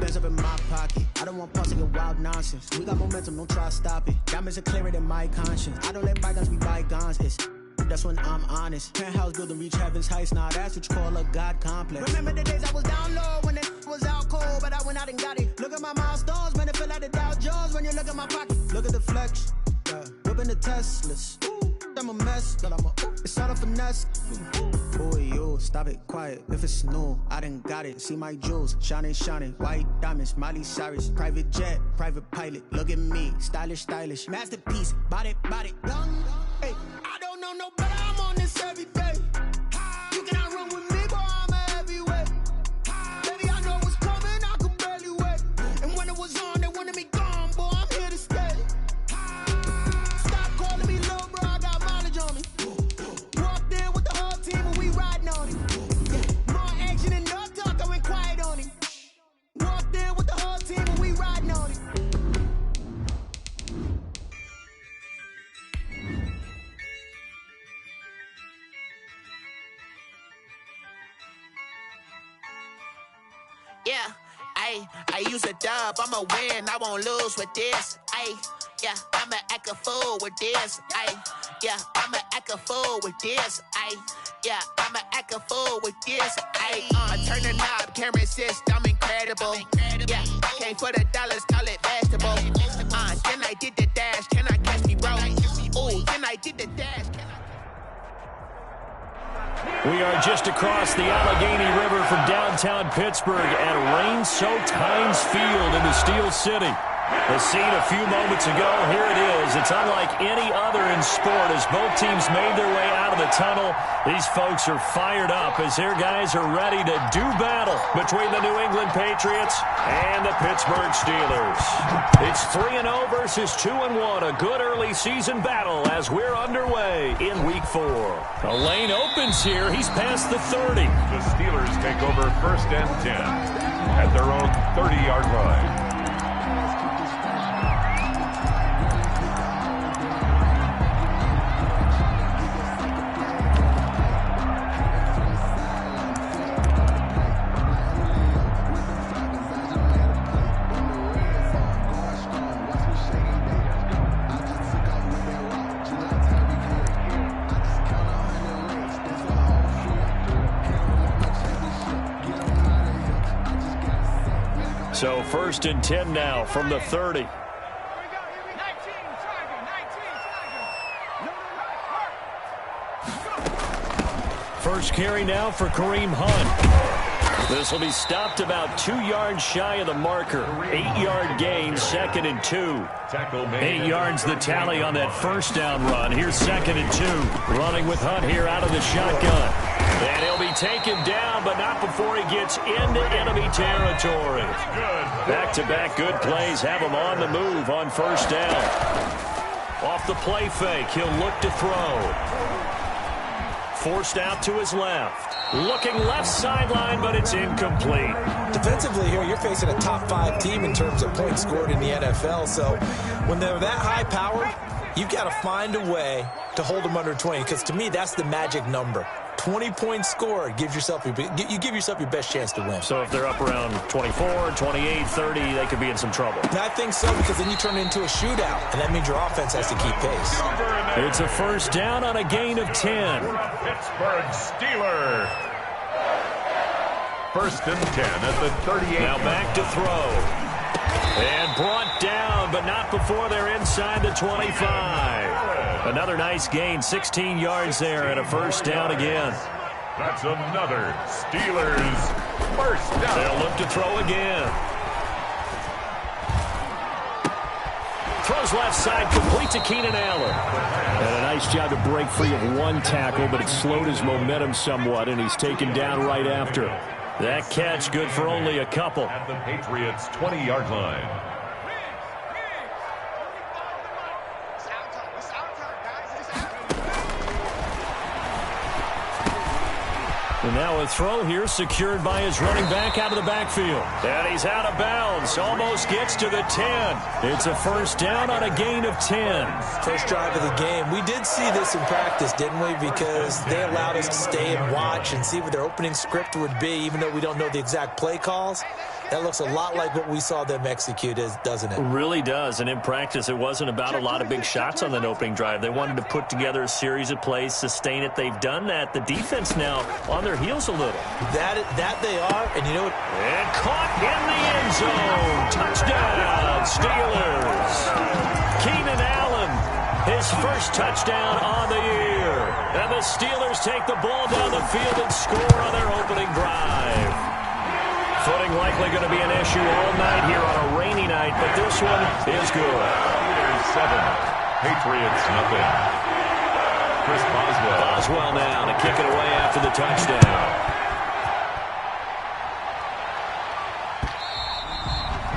bands up in my pocket. I don't want pause to get wild nonsense. We got momentum, don't try to stop it. Diamonds are clearer than my conscience. I don't let bygones be bygones. That's when I'm honest. Penthouse building, reach heaven's heights. Now that's what you call a God complex. Remember the days I was down low when it was out cold, but I went out and got it. Look at my milestones, man, it feel like the Dow Jones when you look at my pocket. Look at the flex, whipping the Teslas. I'm a mess, but it's all a finesse. Boy, you stop it, quiet. If it's new, I done got it. See my jewels, shining, white diamonds, Miley Cyrus, private jet, private pilot. Look at me, stylish, masterpiece, body, young. Hey, I don't know no better. I'm on this every day. You cannot run with me, boy. I'm a heavyweight. Baby, I know what's coming. I could barely wait. And when it was on, they wanted me gone, boy. I'm here to stay. Stop calling me little bro. I got mileage on me. Walked in with the whole team and we riding on it. More action and no talk. I went quiet on him. Walked in with the whole team and we riding on it. Yeah, I use a dub, I'ma win, I won't lose with this. Yeah, I'ma act a fool with this. Yeah, I'ma act a fool with this. Yeah, I'ma act a fool with this. Turn the knob, camera assist, I'm incredible. Yeah, came for the dollars, call it vegetable. Then I did the dash, can I catch me, bro? Ooh, then I did the dash, can I? We are just across the Allegheny River from downtown Pittsburgh at Rain-Soaked Heinz Field in the Steel City. The scene a few moments ago, here it is. It's unlike any other in sport as both teams made their way out of the tunnel. These folks are fired up as their guys are ready to do battle between the New England Patriots and the Pittsburgh Steelers. It's 3-0 versus 2-1, a good early season battle as we're underway in Week 4. The lane opens here. He's past the 30. The Steelers take over 1st and 10 at their own 30-yard line. So 1st and 10 now from the 30. First carry now for Kareem Hunt. This will be stopped about 2 yards shy of the marker. 8-yard gain, 2nd and 2. 8 yards the tally on that first down run. Here's 2nd and 2. Running with Hunt here out of the shotgun. And he'll be taken down, but not before he gets into enemy territory. Back-to-back good plays have him on the move on first down. Off the play fake, he'll look to throw. Forced out to his left. Looking left sideline, but it's incomplete. Defensively here, you're facing a top 5 team in terms of points scored in the NFL. So when they're that high powered, you've got to find a way to hold them under 20. Because to me, that's the magic number. 20 points scored, you give yourself your best chance to win. So if they're up around 24, 28, 30, they could be in some trouble. And I think so, because then you turn it into a shootout, and that means your offense has to keep pace. It's a first down on a gain of 10. Pittsburgh Steelers. 1st and 10 at the 38. Now back to throw. And brought down, but not before they're inside the 25. Another nice gain, 16 yards there, and a first down again. That's another Steelers first down. They'll look to throw again. Throws left side, complete to Keenan Allen. And a nice job to break free of one tackle, but it slowed his momentum somewhat, and he's taken down right after. That catch good for only a couple. At the Patriots' 20-yard line. And now a throw here secured by his running back out of the backfield. And he's out of bounds. Almost gets to the 10. It's a first down on a gain of 10. First drive of the game. We did see this in practice, didn't we? Because they allowed us to stay and watch and see what their opening script would be, even though we don't know the exact play calls. That looks a lot like what we saw them execute, doesn't it? Really does. And in practice, it wasn't about a lot of big shots on that opening drive. They wanted to put together a series of plays, sustain it. They've done that. The defense now on their heels a little. That they are, and you know what? And caught in the end zone. Touchdown, Steelers. Keenan Allen, his first touchdown on the year. And the Steelers take the ball down the field and score on their opening drive. Footing likely going to be an issue all night here on a rainy night, but this one is good. Steelers 7, Patriots nothing. Chris Boswell. Boswell now to kick it away after the touchdown.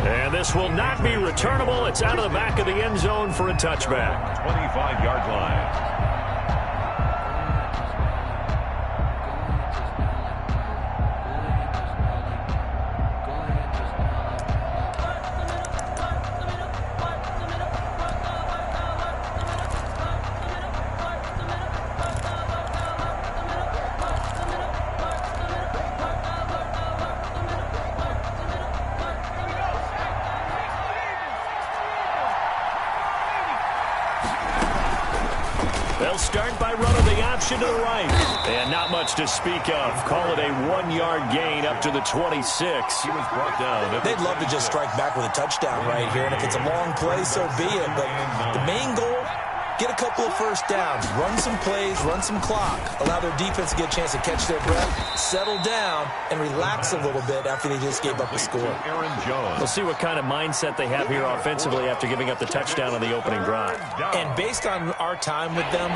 And this will not be returnable. It's out of the back of the end zone for a touchback. 25-yard line. They'll start by running the option to the right. And not much to speak of. Call it a 1-yard gain up to the 26. He was brought down. They'd love to just strike back with a touchdown right here, and if it's a long play, so be it. But the main goal, get a couple of first downs, run some plays, run some clock, allow their defense to get a chance to catch their breath, settle down, and relax a little bit after they just gave up a score. Aaron Jones. We'll see what kind of mindset they have here offensively after giving up the touchdown on the opening drive. And based on our time with them,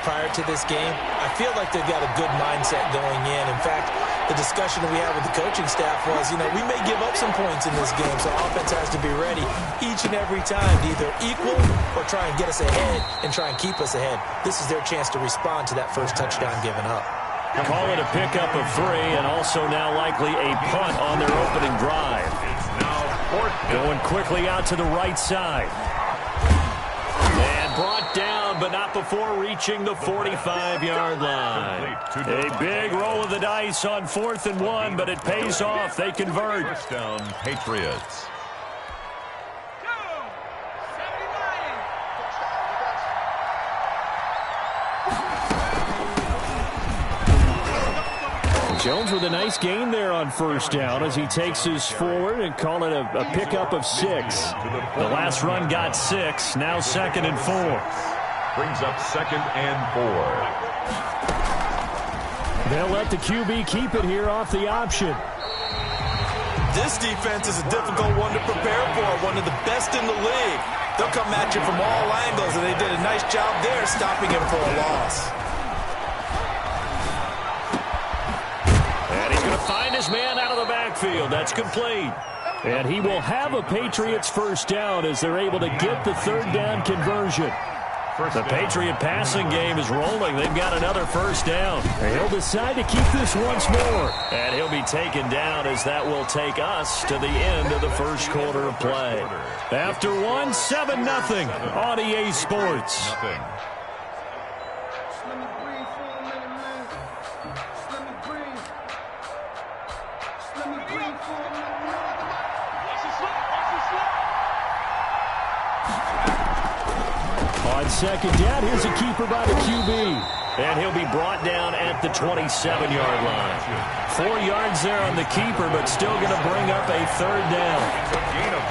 prior to this game, I feel like they've got a good mindset going in. In fact, the discussion that we had with the coaching staff was, we may give up some points in this game, so offense has to be ready each and every time to either equal or try and get us ahead and try and keep us ahead. This is their chance to respond to that first touchdown given up. Call it a pickup of 3, and also now likely a punt on their opening drive. It's now 4th. Going quickly out to the right side. And brought down, but not before reaching the 45-yard line. A big roll of the dice on 4th and 1, but it pays off. They convert. First down, Patriots. Jones with a nice gain there on first down as he takes his forward and call it a pickup of 6. The last run got 6, now 2nd and 4. Brings up 2nd and 4. They'll let the QB keep it here off the option. This defense is a difficult one to prepare for, one of the best in the league. They'll come at you from all angles, and they did a nice job there stopping him for a loss. Find his man out of the backfield. That's complete. And he will have a Patriots first down as they're able to get the 3rd down conversion. The Patriot passing game is rolling. They've got another first down. He'll decide to keep this once more. And he'll be taken down as that will take us to the end of the first quarter of play. After 1, 7-0 on EA Sports. On 2nd down, here's a keeper by the QB. And he'll be brought down at the 27-yard line. 4 yards there on the keeper, but still going to bring up a 3rd down. A gain of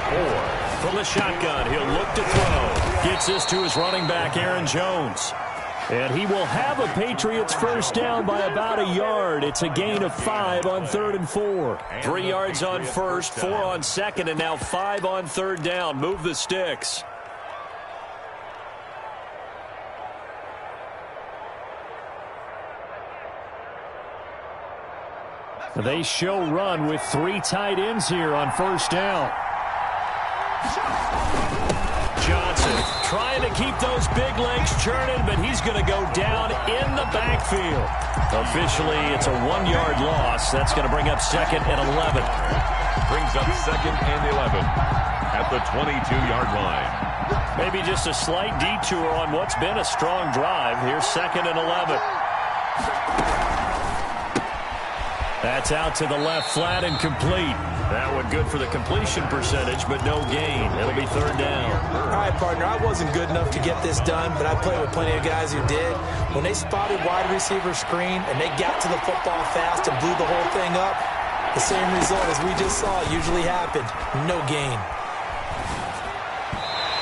4. From the shotgun, he'll look to throw. Gets this to his running back, Aaron Jones. And he will have a Patriots first down by about a yard. It's a gain of 5 on 3rd and 4. 3 yards on first, 4 on 2nd, and now 5 on 3rd down. Move the sticks. They show run with 3 tight ends here on first down. Johnson trying to keep those big legs churning, but he's going to go down in the backfield. Officially, it's a 1-yard loss. That's going to bring up 2nd and 11. Brings up 2nd and 11 at the 22-yard line. Maybe just a slight detour on what's been a strong drive. Here's 2nd and 11. That's out to the left flat and complete. That one good for the completion percentage, but no gain. It'll be third down. All right, partner, I wasn't good enough to get this done, but I played with plenty of guys who did. When they spotted wide receiver screen and they got to the football fast and blew the whole thing up, the same result as we just saw usually happened. No gain.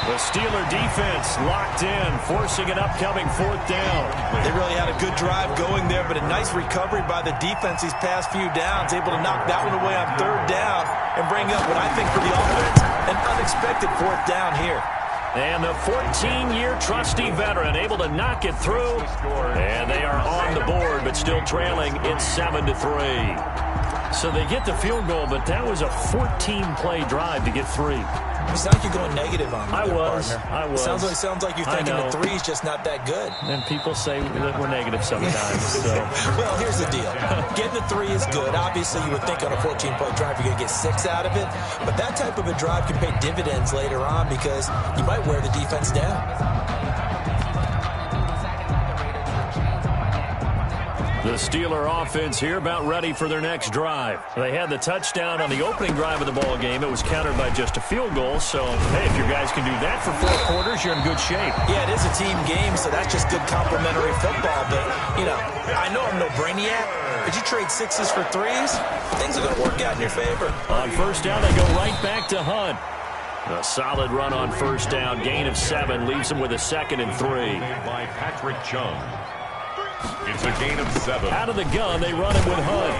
The Steeler defense locked in, forcing an upcoming fourth down. They really had a good drive going there, but a nice recovery by the defense these past few downs, able to knock that one away on third down and bring up what I think for the offense, an unexpected fourth down here. And the 14-year trusty veteran able to knock it through. And they are on the board, but still trailing. It's 7-3. So they get the field goal, but that was a 14-play drive to get 3. It sounds like you're going negative on me, partner. I was. Sounds like you're thinking the 3's just not that good. And people say that we're negative sometimes. So. Well, here's the deal. Getting the 3 is good. Obviously, you would think on a 14-play drive you're going to get 6 out of it. But that type of a drive can pay dividends later on because you might wear the defense down. The Steeler offense here about ready for their next drive. They had the touchdown on the opening drive of the ball game. It was countered by just a field goal. So, hey, if your guys can do that for 4 quarters, you're in good shape. Yeah, it is a team game, so that's just good complementary football. But, you know, I know I'm no brainiac, but you trade 6s for 3s, things are going to work out in your favor. On first down, they go right back to Hunt. A solid run on first down. Gain of 7 leaves them with a 2nd and 3. By Patrick Chung. It's a gain of 7. Out of the gun, they run him with Hunt.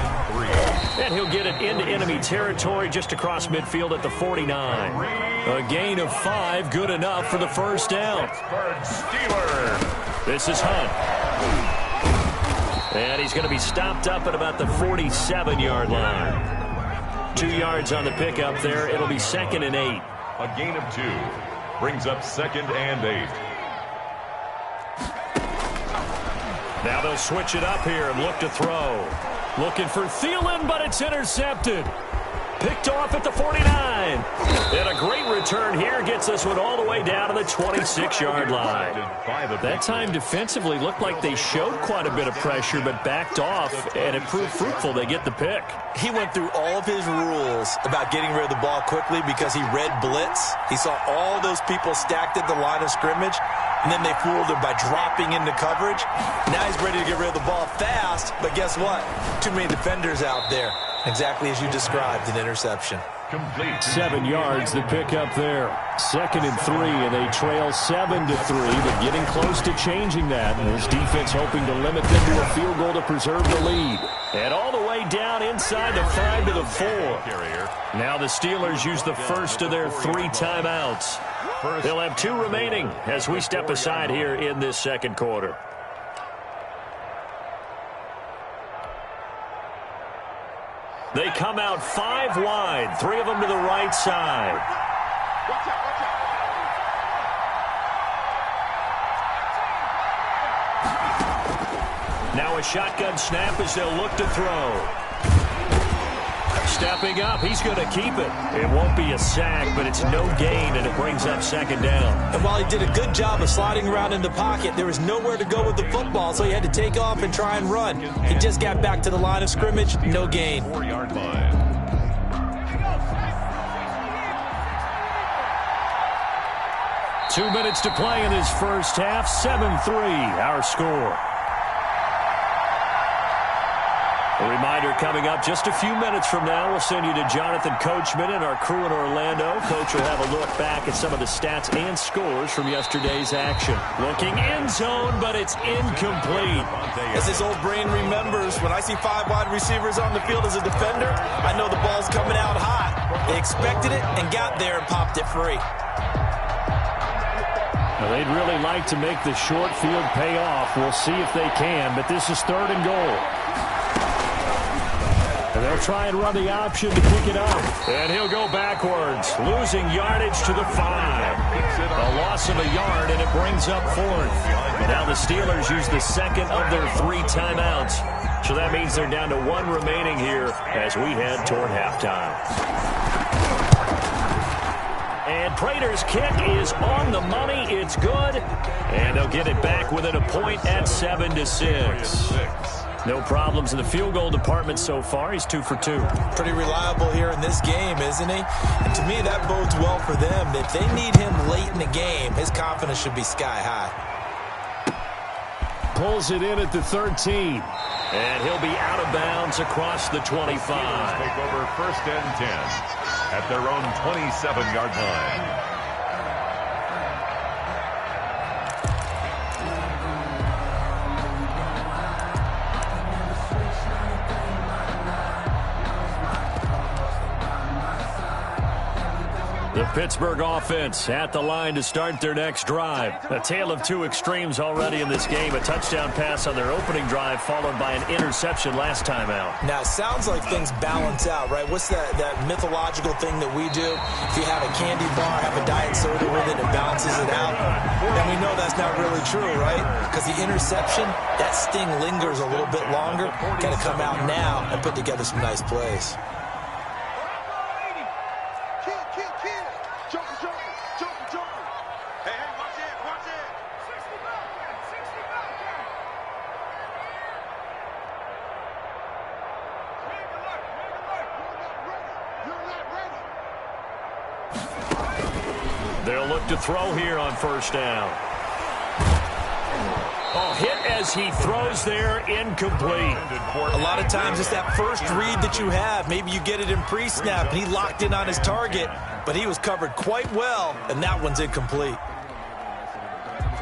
And he'll get it into enemy territory just across midfield at the 49. A gain of 5, good enough for the first down. Steeler. This is Hunt. And he's going to be stopped up at about the 47-yard line. 2 yards on the pickup there. It'll be 2nd and 8. A gain of 2. Brings up 2nd and 8. Now they'll switch it up here and look to throw. Looking for Thielen, but it's intercepted. Picked off at the 49. And a great return here gets this one all the way down to the 26-yard line. That time defensively looked like they showed quite a bit of pressure, but backed off, and it proved fruitful. They get the pick. He went through all of his rules about getting rid of the ball quickly because he read blitz. He saw all those people stacked at the line of scrimmage, and then they fooled him by dropping into coverage. Now he's ready to get rid of the ball fast, but guess what? Too many defenders out there. Exactly as you described, an interception. Complete. 7 yards, the pickup there. 2nd and 3, and they trail 7-3, but getting close to changing that. And his defense hoping to limit them to a field goal to preserve the lead. And all the way down inside the 5 to the 4. Now the Steelers use the first of their 3 timeouts. They'll have 2 remaining as we step aside here in this second quarter. They come out 5 wide, 3 of them to the right side. Now a shotgun snap as they'll look to throw. Stepping up, he's going to keep it. It won't be a sack, but it's no gain, and it brings up 2nd down. And while he did a good job of sliding around in the pocket, there was nowhere to go with the football, so he had to take off and try and run. He just got back to the line of scrimmage, no gain. 4-yard line. Two minutes to play in this first half, 7-3, our score. A reminder coming up just a few minutes from now. We'll send you to Jonathan Coachman and our crew in Orlando. Coach will have a look back at some of the stats and scores from yesterday's action. Looking end zone, but it's incomplete. As his old brain remembers, when I see 5 wide receivers on the field as a defender, I know the ball's coming out hot. They expected it and got there and popped it free. Well, they'd really like to make the short field pay off. We'll see if they can, but this is 3rd and goal. And they'll try and run the option to pick it up. And he'll go backwards, losing yardage to the 5. A loss of a yard, and it brings up 4th. Now the Steelers use the 2nd of their 3 timeouts. So that means they're down to 1 remaining here as we head toward halftime. And Prater's kick is on the money. It's good. And they'll get it back within a point at 7-6. No problems in the field goal department so far. He's 2 for 2. Pretty reliable here in this game, isn't he? And to me, that bodes well for them. If they need him late in the game, his confidence should be sky high. Pulls it in at the 13. And he'll be out of bounds across the 25. Take over 1st and 10 at their own 27-yard line. The Pittsburgh offense at the line to start their next drive. A tale of two extremes already in this game. A touchdown pass on their opening drive followed by an interception last time out. Now, it sounds like things balance out, right? What's that mythological thing that we do? If you have a candy bar, have a diet soda with it, it balances it out. And we know that's not really true, right? Because the interception, that sting lingers a little bit longer. Got to come out now and put together some nice plays. They'll look to throw here on 1st down. Oh, hit as he throws there, incomplete. A lot of times it's that first read that you have. Maybe you get it in pre-snap, and he locked in on his target, but he was covered quite well, and that one's incomplete.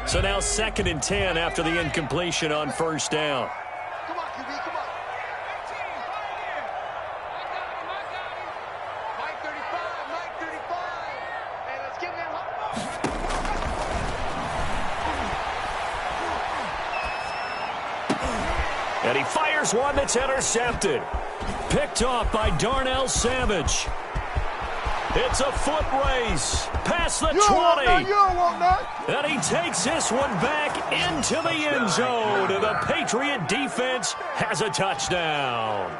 So now 2nd and 10 after the incompletion on 1st down. Come on, QB, come on. Mike 35. Hey, let's get him. And he fires one that's intercepted. Picked off by Darnell Savage. It's a foot race past the 20. You don't want that. And he takes this one back into the end zone. And the Patriot defense has a touchdown.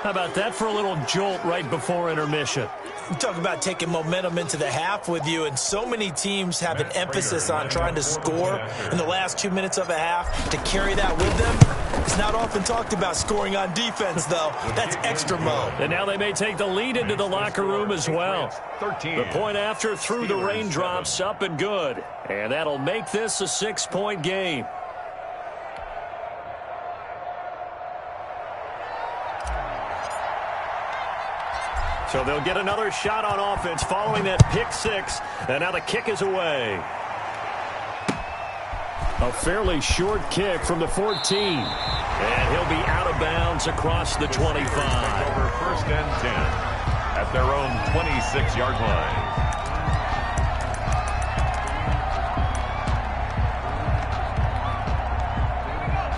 How about that for a little jolt right before intermission? You talk about taking momentum into the half with you, and so many teams have an emphasis on trying to score in the last 2 minutes of a half. To carry that with them, it's not often talked about scoring on defense, though. That's extra mode. And now they may take the lead into the locker room as well. The point after through the raindrops, up and good. And that'll make this a 6-point game. So they'll get another shot on offense following that pick 6. And now the kick is away. A fairly short kick from the 14. And he'll be out of bounds across the 25. Over 1st and 10 at their own 26-yard line.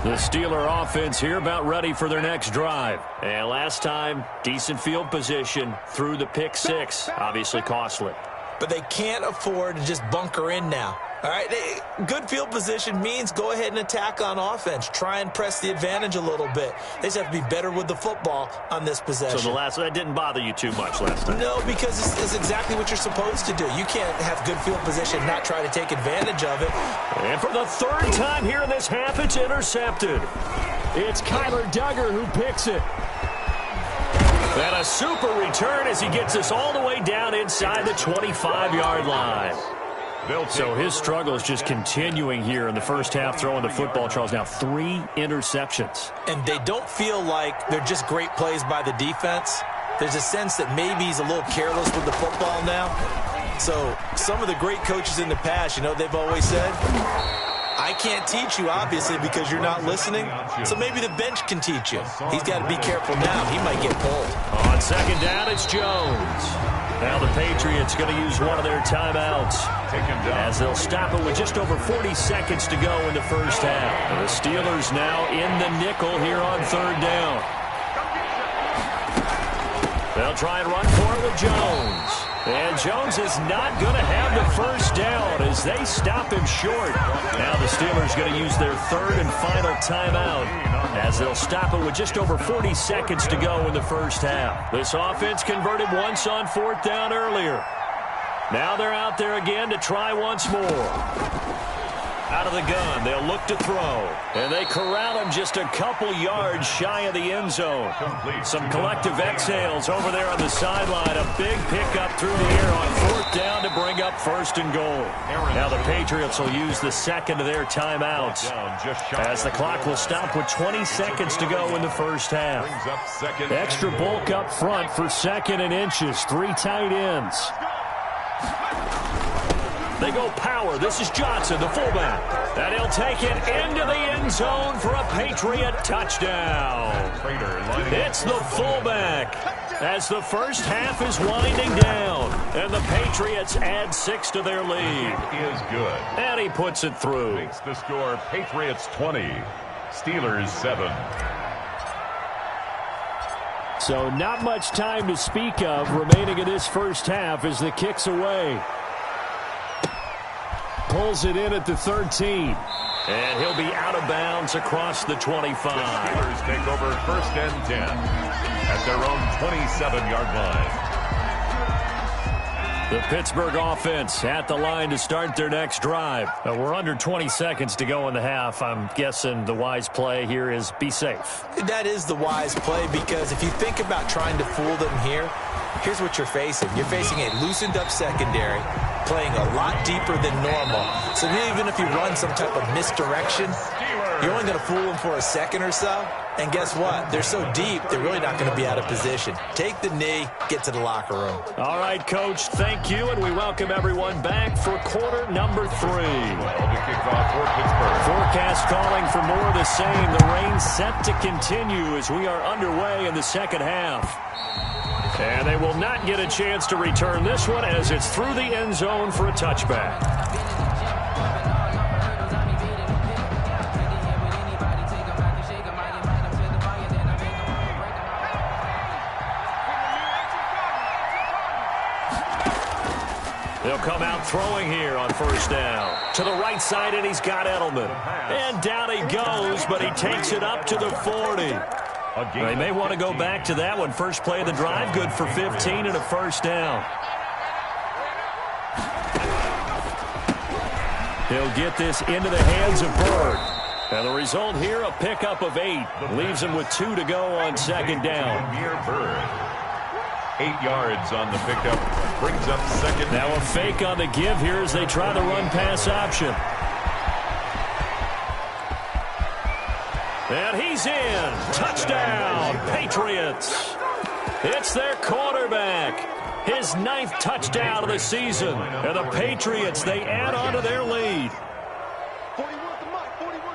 The Steeler offense here about ready for their next drive. And last time, decent field position through the pick 6. Obviously costly. But they can't afford to just bunker in now. All right, good field position means go ahead and attack on offense. Try and press the advantage a little bit. They just have to be better with the football on this possession. So that didn't bother you too much last time? No, because it's exactly what you're supposed to do. You can't have good field position and not try to take advantage of it. And for the 3rd time here in this half, it's intercepted. It's Kyler Duggar who picks it. And a super return as he gets us all the way down inside the 25-yard line. So his struggle is just continuing here in the first half, throwing the football, Charles. Now 3 interceptions. And they don't feel like they're just great plays by the defense. There's a sense that maybe he's a little careless with the football now. So some of the great coaches in the past, you know, they've always said, I can't teach you, obviously, because you're not listening. So maybe the bench can teach you. He's got to be careful now. He might get pulled. On 2nd down, it's Jones. Now the Patriots going to use one of their timeouts as they'll stop it with just over 40 seconds to go in the first half. And the Steelers now in the nickel here on 3rd down. They'll try and run for it with Jones. And Jones is not going to have the first down as they stop him short. Now the Steelers going to use their 3rd and final timeout as they'll stop it with just over 40 seconds to go in the first half. This offense converted once on 4th down earlier. Now they're out there again to try once more. Out of the gun, they'll look to throw. And they corral him just a couple yards shy of the end zone. Some collective exhales over there on the sideline. A big pickup through the air on 4th down to bring up 1st and goal. Now the Patriots will use the second of their timeouts as the clock will stop with 20 seconds to go in the first half. Extra bulk up front for 2nd and inches. 3 tight ends. They go power. This is Johnson, the fullback. And he'll take it into the end zone for a Patriot touchdown. It's the fullback as the first half is winding down. And the Patriots add 6 to their lead. Is good. And he puts it through. Makes the score Patriots 20, Steelers 7. So not much time to speak of remaining in this first half as the kick's away. Pulls it in at the 13. And he'll be out of bounds across the 25. The Steelers take over 1st and 10 at their own 27-yard line. The Pittsburgh offense at the line to start their next drive. We're under 20 seconds to go in the half. I'm guessing the wise play here is be safe. That is the wise play, because if you think about trying to fool them here, here's what you're facing. You're facing a loosened up secondary, playing a lot deeper than normal. So even if you run some type of misdirection, you're only going to fool them for a second or so. And guess what? They're so deep, they're really not going to be out of position. Take the knee, get to the locker room. All right, Coach, thank you, and we welcome everyone back for quarter number 3. The kickoff for Pittsburgh. Forecast calling for more of the same. The rain set to continue as we are underway in the second half. And they will not get a chance to return this one as it's through the end zone for a touchback. They'll come out throwing here on 1st down. To the right side, and he's got Edelman. And down he goes, but he takes it up to the 40. They may want to go back to that one. First play of the drive, good for 15 and a 1st down. He'll get this into the hands of Bird. And the result here, a pickup of 8. Leaves him with 2 to go on 2nd down. Near Bird. 8 yards on the pickup. Brings up 2nd. Now a fake on the give here as they try the run-pass option. And he's in. Touchdown, Patriots. It's their quarterback. His 9th touchdown of the season. And the Patriots, they add on to their lead.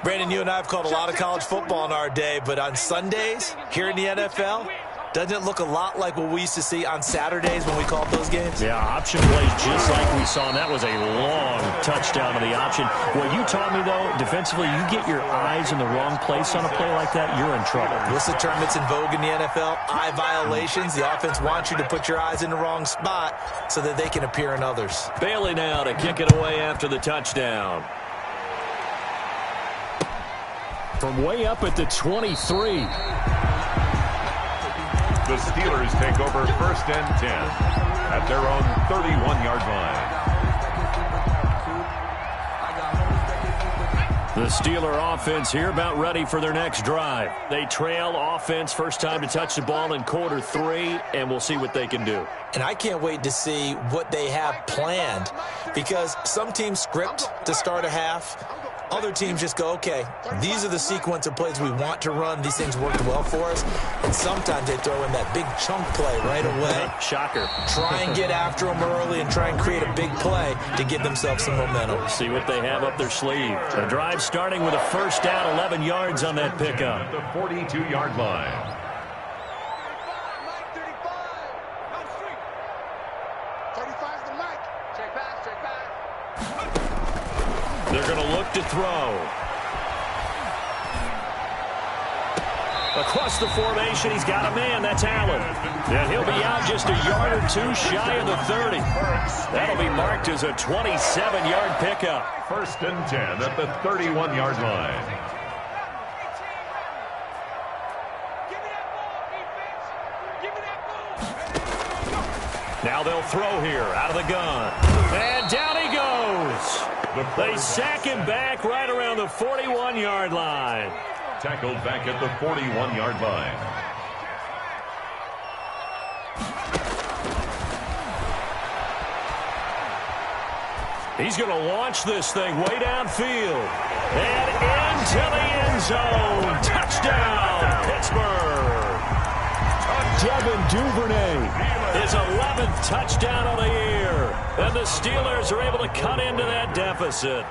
Brandon, you and I have called a lot of college football in our day, but on Sundays here in the NFL, doesn't it look a lot like what we used to see on Saturdays when we called those games? Yeah, option plays just like we saw, and that was a long touchdown to the option. What you taught me, though, defensively, you get your eyes in the wrong place on a play like that, you're in trouble. What's the term that's in vogue in the NFL? Eye violations. The offense wants you to put your eyes in the wrong spot so that they can appear in others. Bailey now to kick it away after the touchdown. From way up at the 23. The Steelers take over 1st and 10 at their own 31-yard line. The Steeler offense here about ready for their next drive. They trail offense, first time to touch the ball in quarter 3, and we'll see what they can do. And I can't wait to see what they have planned, because some teams script to start a half. Other teams just go, okay, these are the sequence of plays we want to run. These things worked well for us. And sometimes they throw in that big chunk play right away. Shocker. Try and get after them early and try and create a big play to give themselves some momentum. See what they have up their sleeve. The drive starting with a 1st down, 11 yards on that pickup. The 42-yard line. They're going to look to throw. Across the formation, he's got a man. That's Allen. And he'll be out just a yard or 2 shy of the 30. That'll be marked as a 27-yard pickup. 1st and 10 at the 31-yard line. Now they'll throw here out of the gun. And down he goes. They sack him back right around the 41-yard line. Tackled back at the 41-yard line. He's going to launch this thing way downfield. And into the end zone. Touchdown, Pittsburgh. Devin Duvernay, his 11th touchdown of the year. And the Steelers are able to cut into that deficit.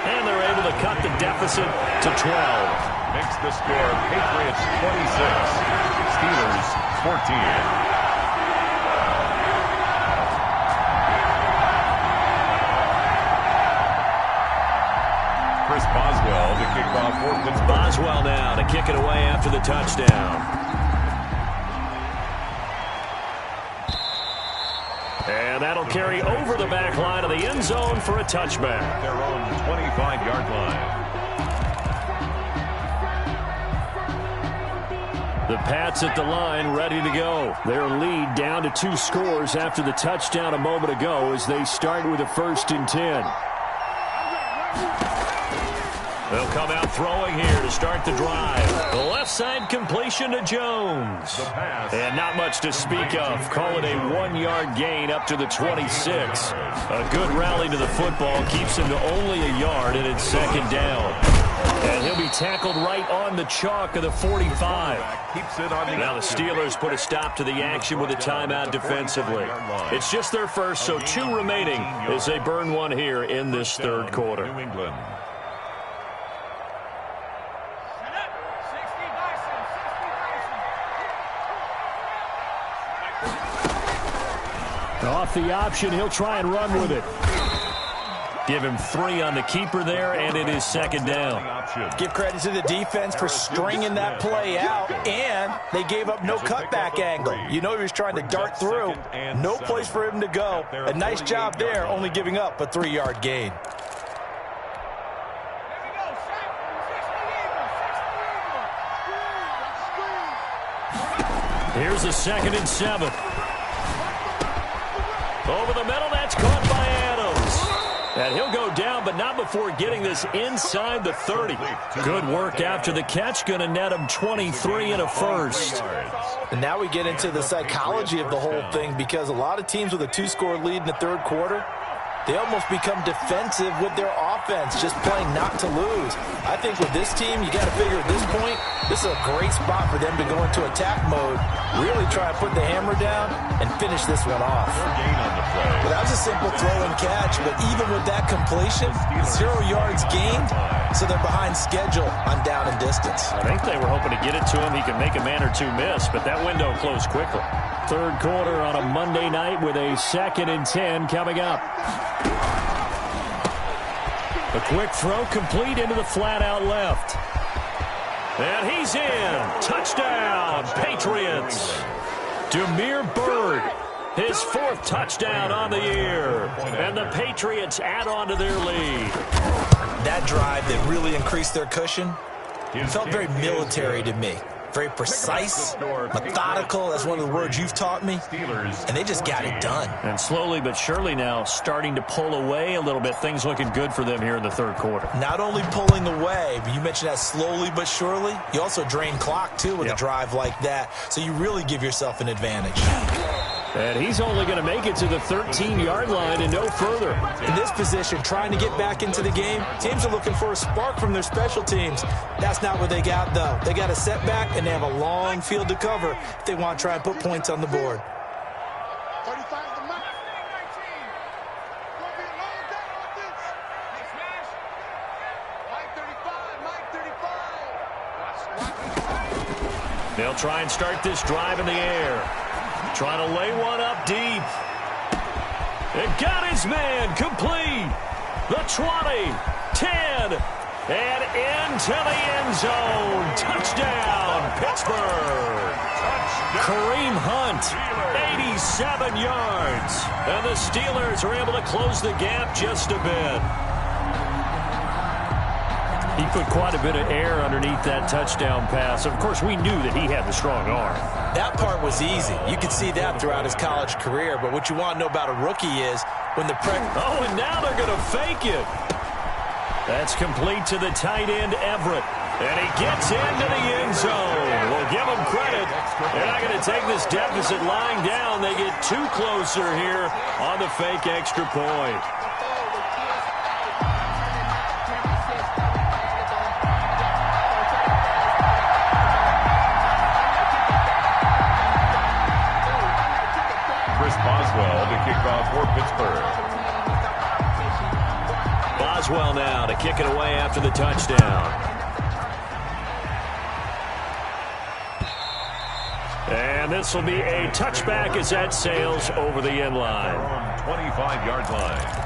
And they're able to cut the deficit to 12. Makes the score Patriots 26, Steelers 14. Chris Boswell to kick off for Pittsburgh. Boswell now to kick it away after the touchdown. And that'll carry over the back line of the end zone for a touchback. Their own 25-yard line. The Pats at the line ready to go. Their lead down to 2 scores after the touchdown a moment ago as they start with a 1st and 10. They'll come out throwing here to start the drive. The left side completion to Jones. And not much to speak of. Call it a 1-yard gain up to the 26. A good rally to the football keeps him to only a yard, and it's 2nd down. And he'll be tackled right on the chalk of the 45. Now the Steelers put a stop to the action with a timeout defensively. It's just their first, so 2 remaining as they burn one here in this 3rd quarter. New England. Off the option, he'll try and run with it. Give him 3 on the keeper there, and it is 2nd down. Give credit to the defense for stringing that play out, and they gave up no cutback angle. You know he was trying to dart through. No place for him to go. A nice job there, only giving up a 3-yard gain. Here's a 2nd and 7. Over the middle, that's caught by Adams. And he'll go down, but not before getting this inside the 30. Good work after the catch. Going to net him 23 and a 1st. And now we get into the psychology of the whole thing, because a lot of teams with a 2-score lead in the 3rd quarter, they almost become defensive with their offense, just playing not to lose. I think with this team, you got to figure at this point, this is a great spot for them to go into attack mode, really try to put the hammer down and finish this one off. Well, that was a simple throw and catch, but even with that completion, 0 yards gained, so they're behind schedule on down and distance. I think they were hoping to get it to him. He could make a man or 2 miss, but that window closed quickly. 3rd quarter on a Monday night with a 2nd and 10 coming up. A quick throw complete into the flat out left. And he's in. Touchdown, Patriots. Demir Bird, his 4th touchdown on the year. And the Patriots add on to their lead. That drive that really increased their cushion felt very military to me. Very precise, methodical. That's one of the words you've taught me. And they just got it done. And slowly but surely now starting to pull away a little bit. Things looking good for them here in the 3rd quarter. Not only pulling away, but you mentioned that slowly but surely. You also drain clock, too, with a drive like that. So you really give yourself an advantage. And he's only going to make it to the 13-yard line and no further. In this position, trying to get back into the game, teams are looking for a spark from their special teams. That's not what they got, though. They got a setback, and they have a long field to cover if they want to try and put points on the board. 35 is the mark. Gonna be a long day on this. Hey, smash. Mike 35. Watch. They'll try and start this drive in the air. Trying to lay one up deep. It got his man complete. The 20, 10, and into the end zone. Touchdown, Pittsburgh. Kareem Hunt, 87 yards. And the Steelers are able to close the gap just a bit. He put quite a bit of air underneath that touchdown pass. Of course, we knew that he had the strong arm. That part was easy. You could see that throughout his college career. But what you want to know about a rookie is when the Oh, and now they're going to fake it. That's complete to the tight end, Everett. And he gets into the end zone. We'll give him credit. They're not going to take this deficit lying down. They get too closer here on the fake extra point. Boswell to kick off for Pittsburgh. Boswell now to kick it away after the touchdown. And this will be a touchback as that sails over the end line. 25-yard line.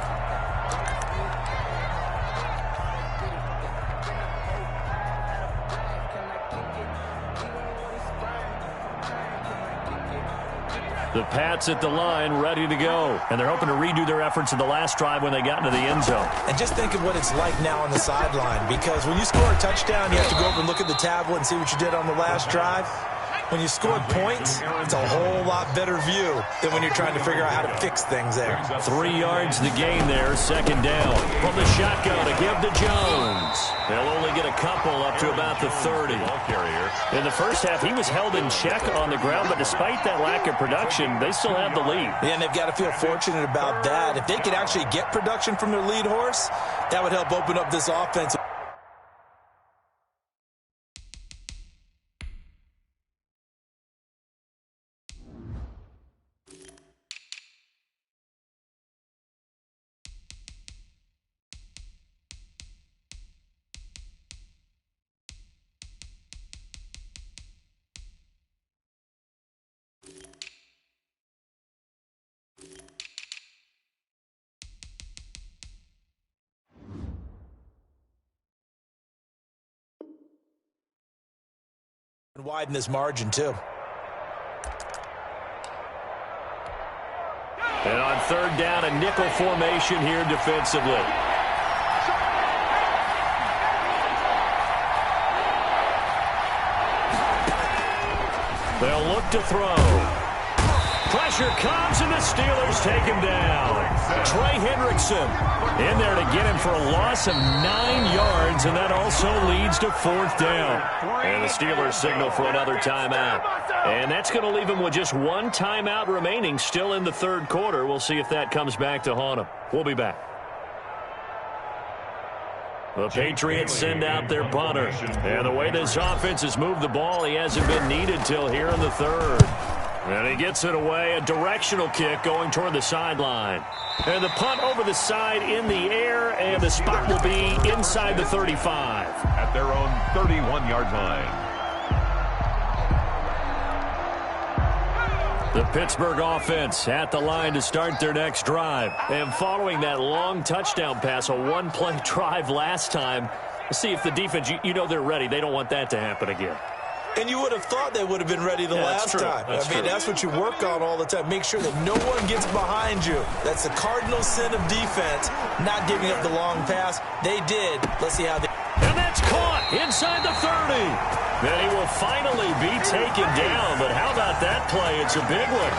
The Pats at the line, ready to go. And they're hoping to redo their efforts in the last drive when they got into the end zone. And just think of what it's like now on the sideline, because when you score a touchdown, you have to go over and look at the tablet and see what you did on the last drive. When you scored points, it's a whole lot better view than when you're trying to figure out how to fix things there. 3 yards the gain there, second down. From the shotgun to give to Jones. They'll only get a couple up to about the 30. In the first half, he was held in check on the ground, but despite that lack of production, they still have the lead. Yeah, and they've got to feel fortunate about that. If they could actually get production from their lead horse, that would help open up this offense. Widen this margin, too. And on third down, a nickel formation here defensively. They'll look to throw. Pressure comes, and the Steelers take him down. Trey Hendrickson in there to get him for a loss of 9 yards, and that also leads to fourth down. And the Steelers signal for another timeout. And that's going to leave him with just one timeout remaining still in the third quarter. We'll see if that comes back to haunt him. We'll be back. The Patriots send out their punter. And the way this offense has moved the ball, he hasn't been needed till here in the third. And he gets it away, a directional kick going toward the sideline. And the punt over the side in the air, and the spot will be inside the 35. At their own 31-yard line. The Pittsburgh offense at the line to start their next drive. And following that long touchdown pass, a one-play drive last time, let's see if the defense, you know they're ready. They don't want that to happen again. And you would have thought they would have been ready the last time. That's what you work on all the time. Make sure that no one gets behind you. That's the cardinal sin of defense, not giving up the long pass. They did. Let's see how they... And that's caught inside the 30. Then he will finally be taken down. But how about that play? It's a big one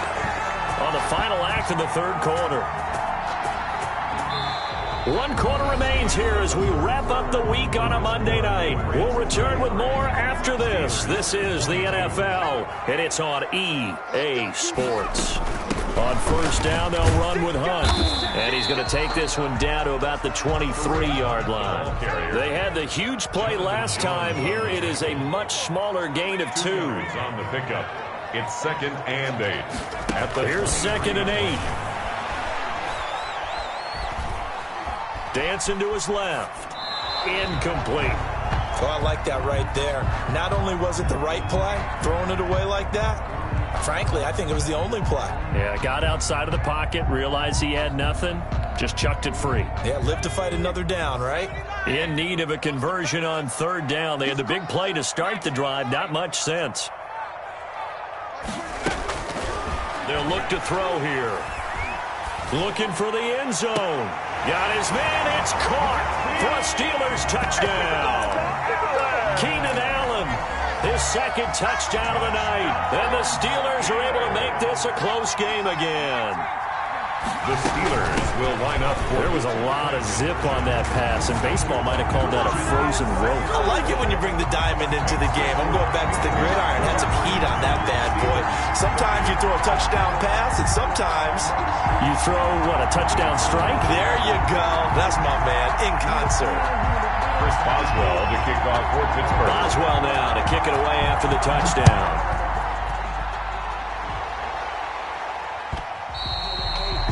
on the final act of the third quarter. 1 quarter remains here as we wrap up the week on a Monday night. We'll return with more after this. This is the NFL, and it's on EA Sports. On first down, they'll run with Hunt. And he's going to take this one down to about the 23-yard line. They had the huge play last time. Here it is a much smaller gain of 2. On the pickup. It's 2nd and 8. Here's 2nd and 8. Dancing to his left. Incomplete. Oh, I like that right there. Not only was it the right play, throwing it away like that, frankly, I think it was the only play. Yeah, got outside of the pocket, realized he had nothing, just chucked it free. Yeah, live to fight another down, right? In need of a conversion on third down. They had the big play to start the drive, not much sense. They'll look to throw here. Looking for the end zone. Got his man, it's caught. for a Steelers touchdown. Keenan Allen, his second touchdown of the night. And the Steelers are able to make this a close game again. The Steelers will line up. There was a lot of zip on that pass, and baseball might have called that a frozen rope. I like it when you bring the diamond into the game. I'm going back to the gridiron. Had some heat on that bad boy. Sometimes you throw a touchdown pass, and sometimes you throw, what, a touchdown strike? There you go. That's my man, in concert. Chris Boswell to kick off for Pittsburgh. Boswell now to kick it away after the touchdown.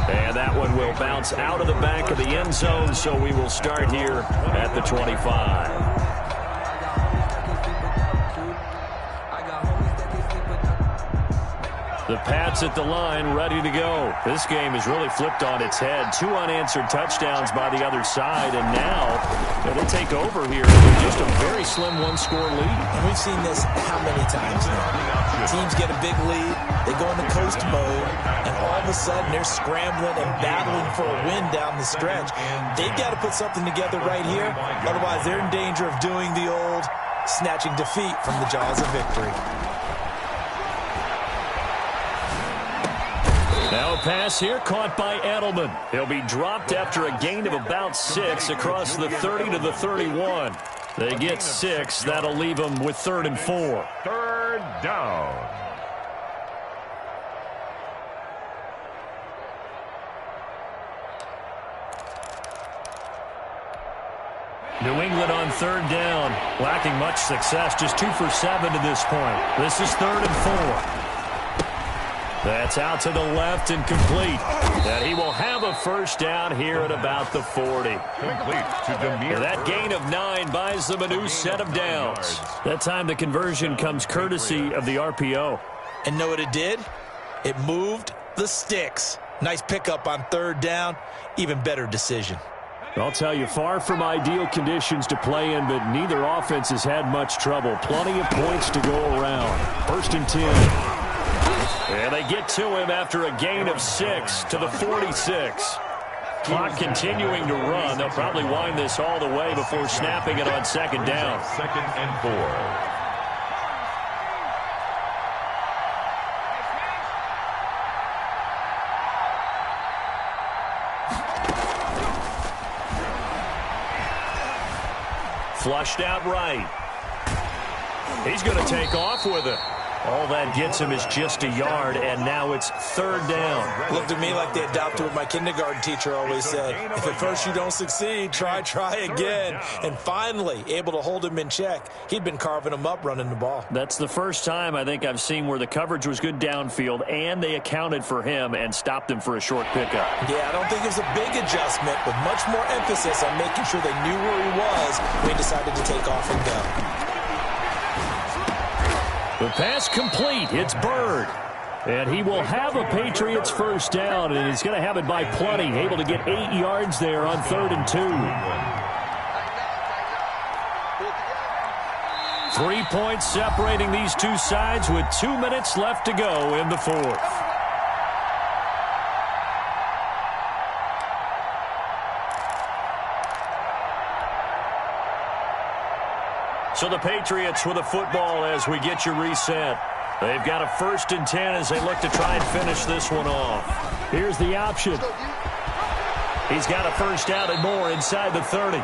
And that one will bounce out of the back of the end zone, so we will start here at the 25. The Pats at the line, ready to go. This game is really flipped on its head. 2 unanswered touchdowns by the other side, and now they take over here with just a very slim one-score lead. And we've seen this how many times now? Teams get a big lead, they go into coast mode, and all of a sudden they're scrambling and battling for a win down the stretch. They've got to put something together right here, otherwise they're in danger of doing the old snatching defeat from the jaws of victory. Now a pass here caught by Edelman. He'll be dropped after a gain of about 6 across the 30 to the 31. They get 6. That'll leave them with 3rd and 4. Third down. New England on 3rd down. Lacking much success. Just 2 for 7 to this point. This is 3rd and 4. That's out to the left and complete. And he will have a first down here at about the 40. Complete to Demir. And that gain of 9 buys them a new set of downs. That time the conversion comes courtesy of the RPO. And know what it did? It moved the sticks. Nice pickup on 3rd down. Even better decision. I'll tell you, far from ideal conditions to play in, but neither offense has had much trouble. Plenty of points to go around. 1st and 10. And they get to him after a gain of 6 to the 46. Clock continuing to run. They'll probably wind this all the way before snapping it on 2nd down. 2nd and 4. Flushed out right. He's going to take off with it. All that gets him is just a yard, and now it's 3rd down. Looked at me like they adopted what my kindergarten teacher always said. If at first you don't succeed, try again. And finally, able to hold him in check. He'd been carving him up running the ball. That's the first time I think I've seen where the coverage was good downfield, and they accounted for him and stopped him for a short pickup. Yeah, I don't think it was a big adjustment, but much more emphasis on making sure they knew where he was when he decided to take off and go. The pass complete. It's Bird. And he will have a Patriots first down, and he's going to have it by plenty. Able to get 8 yards there on 3rd and 2. 3 points separating these two sides with 2 minutes left to go in the 4th. So the Patriots with the football as we get you reset. They've got a 1st and 10 as they look to try and finish this one off. Here's the option. He's got a first down and more inside the 30.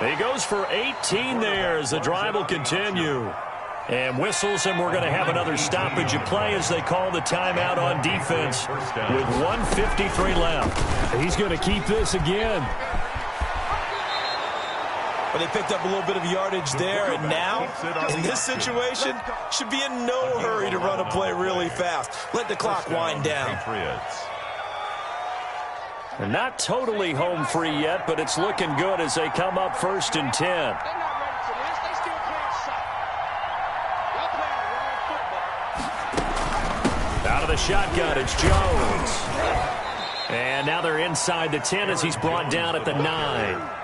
He goes for 18 there as the drive will continue. And whistles, and we're going to have another stoppage of play as they call the timeout on defense with 1:53 left. He's going to keep this again. But they picked up a little bit of yardage there, and now, in this situation, should be in no hurry to run a play really fast. Let the clock wind down. They're not totally home free yet, but it's looking good as they come up 1st and 10. Out of the shotgun, it's Jones. And now they're inside the 10 as he's brought down at the 9.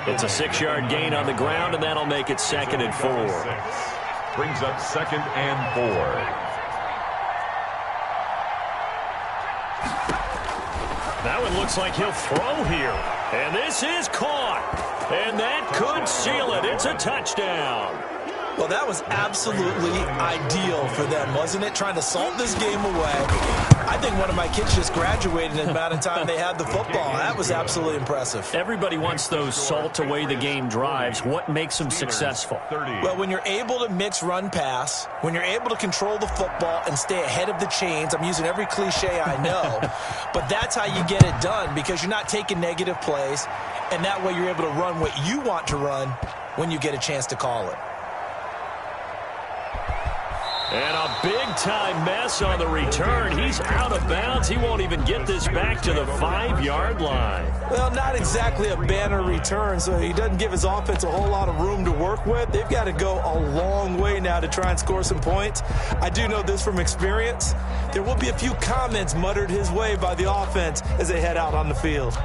It's a 6-yard gain on the ground, and that'll make it 2nd and 4. Brings up 2nd and 4. That one looks like he'll throw here. And this is caught. And that could seal it. It's a touchdown. Well, that was absolutely ideal for them, wasn't it? Trying to salt this game away. I think one of my kids just graduated in the amount of time they had the football. That was absolutely impressive. Everybody wants those salt away the game drives. What makes them successful? Well, when you're able to mix run-pass, when you're able to control the football and stay ahead of the chains, I'm using every cliche I know, but that's how you get it done because you're not taking negative plays, and that way you're able to run what you want to run when you get a chance to call it. And a big-time mess on the return. He's out of bounds. He won't even get this back to the 5-yard line. Well, not exactly a banner return, so he doesn't give his offense a whole lot of room to work with. They've got to go a long way now to try and score some points. I do know this from experience. There will be a few comments muttered his way by the offense as they head out on the field.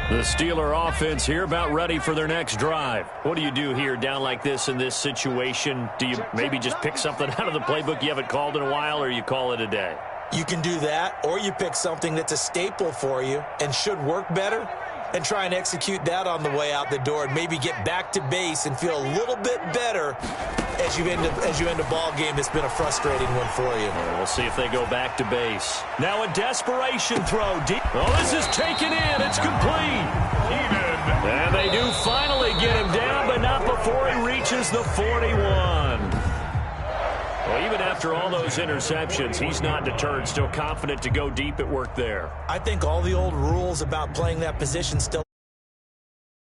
The Steeler offense here about ready for their next drive. What do you do here down like this in this situation? Do you maybe just pick something out of the playbook you haven't called in a while, or you call it a day? You can do that, or you pick something that's a staple for you and should work better and try and execute that on the way out the door and maybe get back to base and feel a little bit better as you end a ball game that's been a frustrating one for you. We'll see if they go back to base. Now a desperation throw deep. Oh, this is taken in. It's complete. And they do finally get him down, but not before he reaches the 41. Well, even after all those interceptions, he's not deterred, still confident to go deep at work there. I think all the old rules about playing that position still